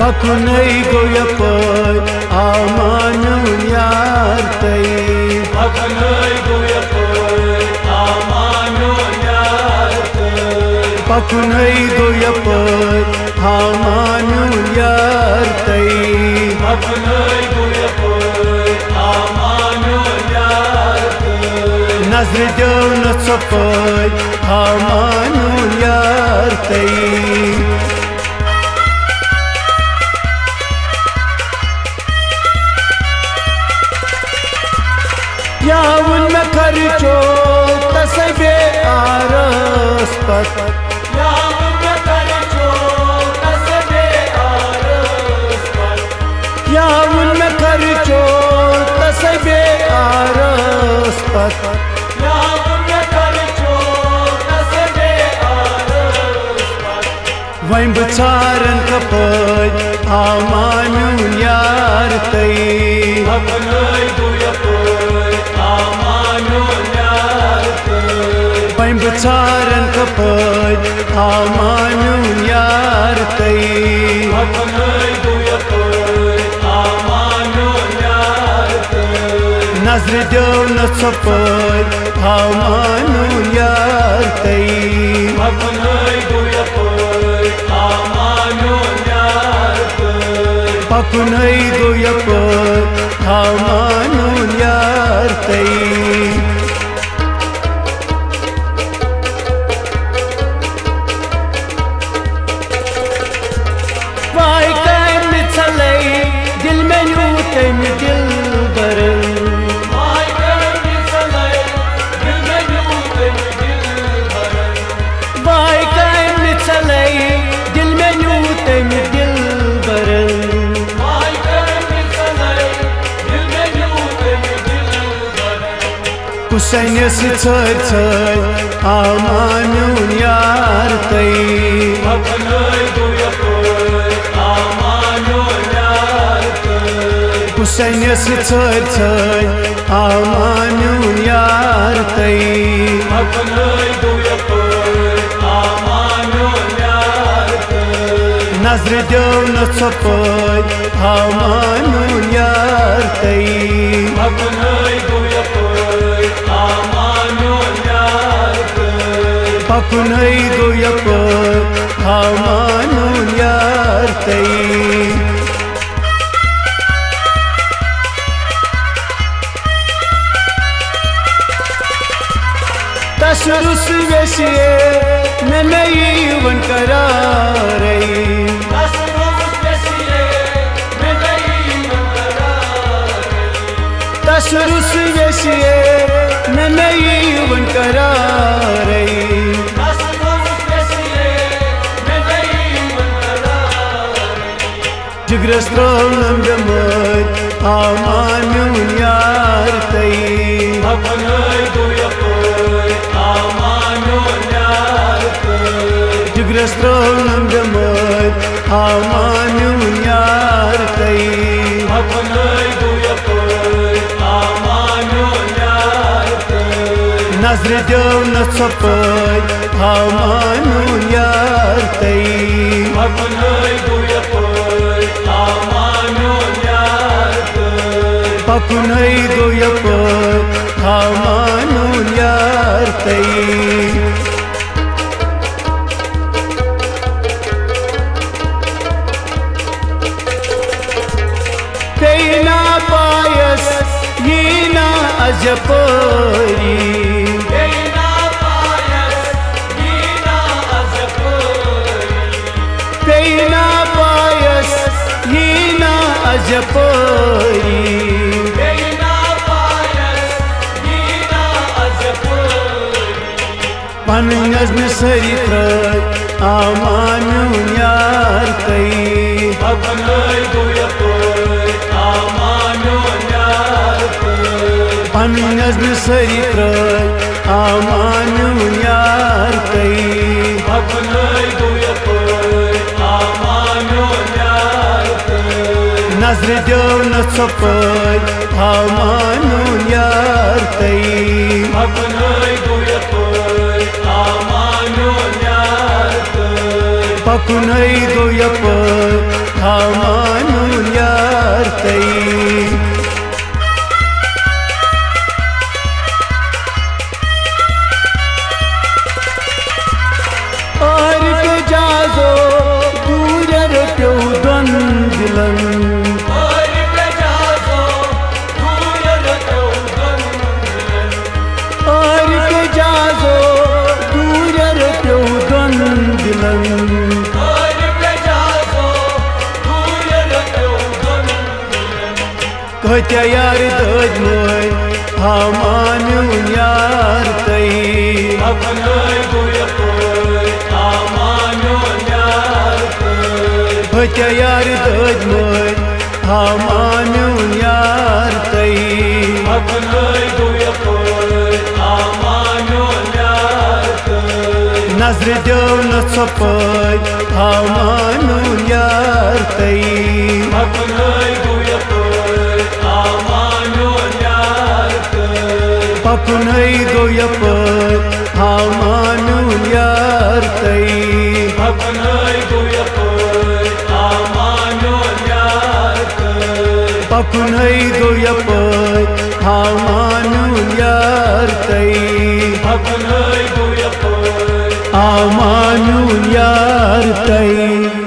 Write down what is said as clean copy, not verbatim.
पकुनै गो यपै आमानुन यार तै पकुनै गो यपै आमानुन यार तै पकुनै गो यपै आमानुन यार तै पकुनै गो यपै आमानुन यार तै नजर देव न चपै आमानुन यार तै यावन में खर्चो तसबे आरस पत यावन में खर्चो तसबे आरस पत यावन में खर्चो तसबे आरस पत यावन में खर्चो तसबे आरस पत वहीं बचारन कपै आमानुन यार तै पकुनै गो यपै आमानुन यार तै वहीं बचारन कपै आमानुन यार तै पकुनै गो यपै आमानुन यार तै नजर देव न चपै आमानुन यार तै पकुनै गो यपै आमानुन यार तै पकुनै गो यपै आमानुन यार तै वाई कायम चलै दिल में यूं तेम दिल बरन वाई कायम चलै दिल में यूं तेम दिल बरन वाई कायम चलै दिल में यूं तेम दिल बरन वाई कायम चलै दिल में यूं तेम दिल बरन कुसैनस छर छर आमानुन यार तै पकुनै गो यपै आमानुन यार तै कुसैनस छर छर आमानुन यार तै पकुनै गो यपै आमानुन यार तै नजर देव न चपै आमानुन यार तै पकुनै गो यपै आमानुन यार तै पकुनै गो यपै आमानुन यार तै तसरुस वेशिए में नई वन करारै तसरुस वेशिए में नई वन करारै जिगरस त्रोलम दमर आमानुन यार तै पकुनै गो यपै आमानुन यार तै जिगरस त्रोलम दमर आमानुन यार तै पकुनै गो यपै आमानुन यार तै नजर देव न चपै आमानुन यार तै पकुनै गो यपै आमानुन यार तै पकुनै गो यपै आमानुन यार तै तेना पायस यीना अजपरी तेना पायस यीना अजपरी तेना पायस यीना अजपरी तेना पायस यीना अजपरी पन नजम सरी त्रै आमानुन यार तै पकुनै गो यपै आमानुन यार तै पन नजम सरी त्रै आमानुन यार तै पकुनै गो यपै आमानुन यार तै नजर देव न चपै आमानुन यार तै पकुनै गो यपै आमानुन यार तै पकुनै गो यपै हामानून यार तई और के जाजो दूर रट्यो दोन दिलन और के जाजो दूर रट्यो दोन दिलन और के जाजो दूर रट्यो दोन दिलन और के जाजो दूर रट्यो दोन दिलन कहत्या यार दज मोय हामानून यार तई अपनय गोयपोय हामानून यार तई कहत्या यार दज मोय हामानून यार तई अपनय गोयपोय हामानून यार तई नजर देव न सपय हामानून यार तई अपनय गोयपोय हामानून यार तई पकुनई गोयपय हामानून यार तई अपनय गोयपोय हामानून यार तई पकुनई गोयपय हामानून यार तई अपनय गोयपोय हामानून यार तई